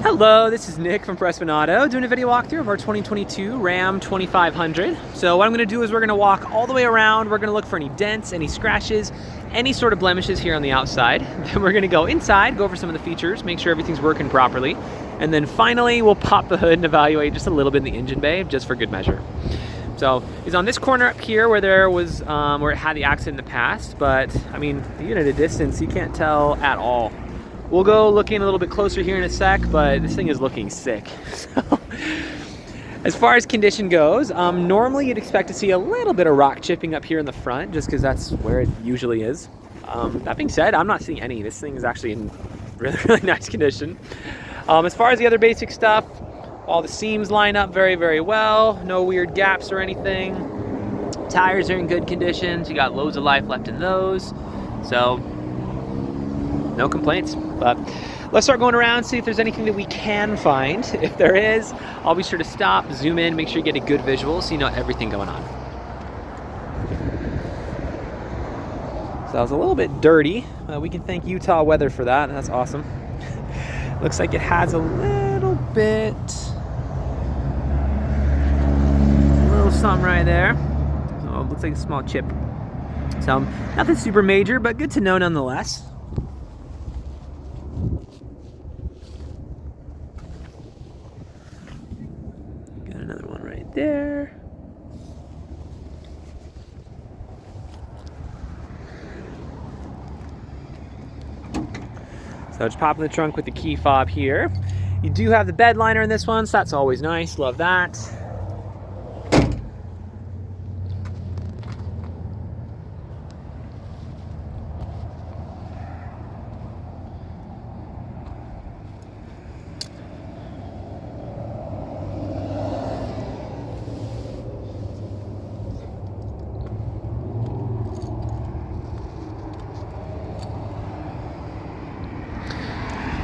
Hello, this is Nick from Prestman Auto doing a video walkthrough of our 2022 Ram 2500. So what I'm going to do is we're going to walk all the way around. We're going to look for any dents, any scratches, any sort of blemishes here on the outside. Then we're going to go inside, go over some of the features, make sure everything's working properly. And then finally, we'll pop the hood and evaluate just a little bit in the engine bay, just for good measure. So it's on this corner up here where there was, where it had the accident in the past. But I mean, even at a distance, you can't tell at all. We'll go looking a little bit closer here in a sec, but this thing is looking sick. So, as far as condition goes, normally you'd expect to see a little bit of rock chipping up here in the front, just because that's where it usually is. That being said, I'm not seeing any. This thing is actually in really, really nice condition. As far as the other basic stuff, all the seams line up very, very well. No weird gaps or anything. Tires are in good conditions. You got loads of life left in those. So, no complaints. But let's start going around, see if there's anything that we can find. If there is, I'll be sure to stop, zoom in, make sure you get a good visual so you know everything going on. So that was a little bit dirty. We can thank Utah weather for that. That's awesome. Looks like it has a little bit, a little something right there. So it looks like a small chip. So nothing super major, but good to know nonetheless. Got another one right there. So just pop in the trunk with the key fob here. You do have the bed liner in this one, so that's always nice. Love that.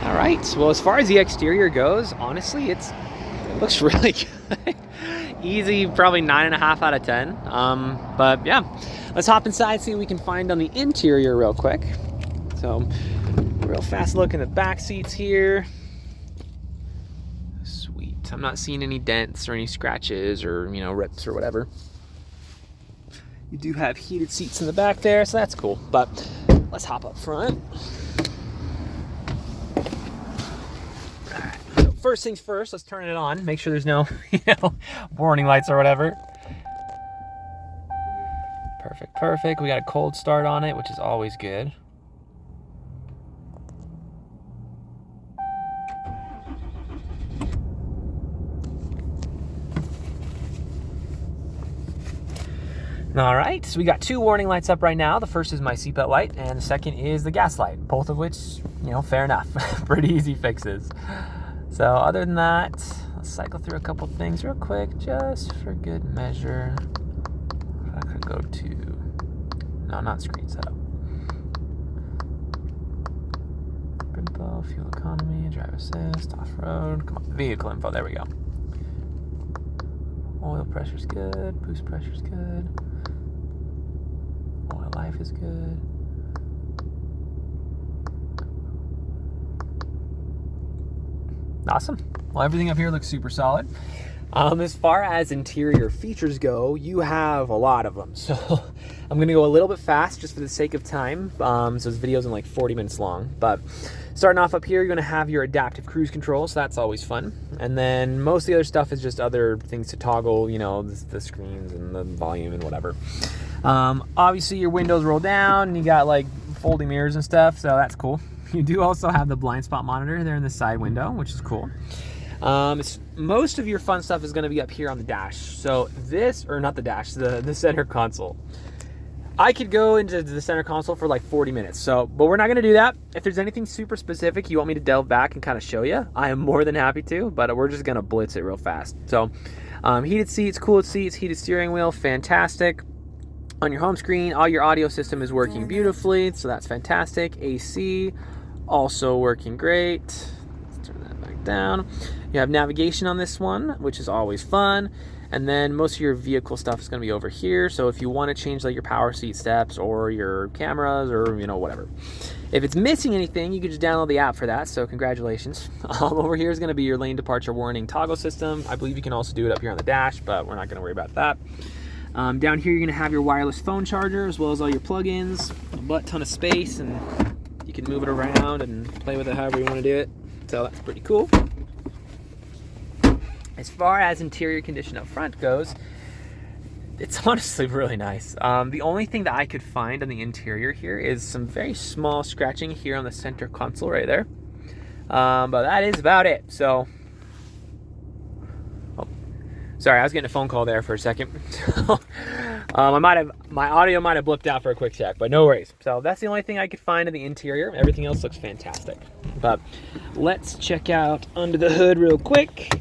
All right, well, as far as the exterior goes, honestly, it looks really good. Easy, probably 9.5 out of 10. But yeah, let's hop inside, see what we can find on the interior real quick. So, real fast look in the back seats here. Sweet, I'm not seeing any dents or any scratches or, you know, rips or whatever. You do have heated seats in the back there, so that's cool. But let's hop up front. First things first, let's turn it on. Make sure there's no, warning lights or whatever. Perfect, perfect. We got a cold start on it, which is always good. All right, so we got two warning lights up right now. The first is my seatbelt light, and the second is the gas light. Both of which, fair enough. Pretty easy fixes. So other than that, let's cycle through a couple things real quick, just for good measure. I could go to, no, not screen setup. Info, fuel economy, drive assist, off-road, come on, vehicle info, there we go. Oil pressure's good, boost pressure's good. Oil life is good. Awesome. Well, everything up here looks super solid. As far as interior features go, you have a lot of them. So I'm going to go a little bit fast just for the sake of time. So this video's in like 40 minutes long. But starting off up here, you're going to have your adaptive cruise control. So that's always fun. And then most of the other stuff is just other things to toggle, the screens and the volume and whatever. Obviously, your windows roll down and you got like folding mirrors and stuff. So that's cool. You do also have the blind spot monitor there in the side window, which is cool. Most of your fun stuff is going to be up here on the dash. So this, or not the dash, the center console. I could go into the center console for like 40 minutes. But we're not going to do that. If there's anything super specific you want me to delve back and kind of show you, I am more than happy to, but we're just going to blitz it real fast. So heated seats, cooled seats, heated steering wheel, fantastic. On your home screen, all your audio system is working beautifully, so that's fantastic. AC, also working great. Let's turn that back down. You have navigation on this one, which is always fun. And then most of your vehicle stuff is going to be over here. So if you want to change like your power seat steps or your cameras or whatever. If it's missing anything, you can just download the app for that, so congratulations. Over here is going to be your lane departure warning toggle system. I believe you can also do it up here on the dash, but we're not going to worry about that. Down here, you're going to have your wireless phone charger, as well as all your plugins, a butt ton of space, and you can move it around and play with it however you want to do it. So that's pretty cool. As far as interior condition up front goes, it's honestly really nice. The only thing that I could find on the interior here is some very small scratching here on the center console right there. But that is about it. So, oh, sorry, I was getting a phone call there for a second. My audio might have blipped out for a quick check, but no worries. So that's the only thing I could find in the interior. Everything else looks fantastic. But let's check out under the hood real quick.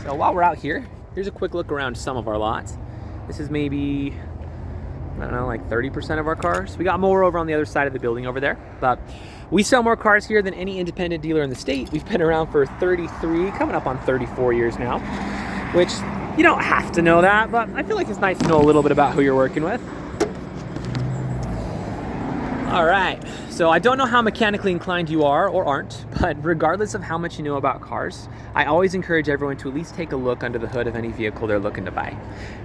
So while we're out here, here's a quick look around some of our lots. This is maybe, I don't know, like 30% of our cars. We got more over on the other side of the building over there, but we sell more cars here than any independent dealer in the state. We've been around for 33, coming up on 34 years now, which you don't have to know that, but I feel like it's nice to know a little bit about who you're working with. All right, so I don't know how mechanically inclined you are or aren't, but regardless of how much you know about cars, I always encourage everyone to at least take a look under the hood of any vehicle they're looking to buy.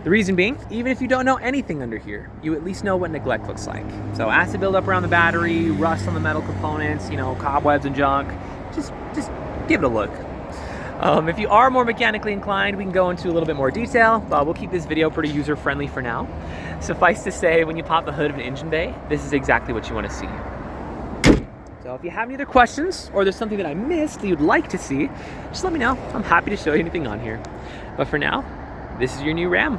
The reason being, even if you don't know anything under here, you at least know what neglect looks like. So acid buildup around the battery, rust on the metal components, you know, cobwebs and junk, just give it a look. If you are more mechanically inclined, we can go into a little bit more detail, but we'll keep this video pretty user-friendly for now. Suffice to say, when you pop the hood of an engine bay, this is exactly what you want to see. So if you have any other questions, or there's something that I missed that you'd like to see, just let me know. I'm happy to show you anything on here. But for now, this is your new Ram.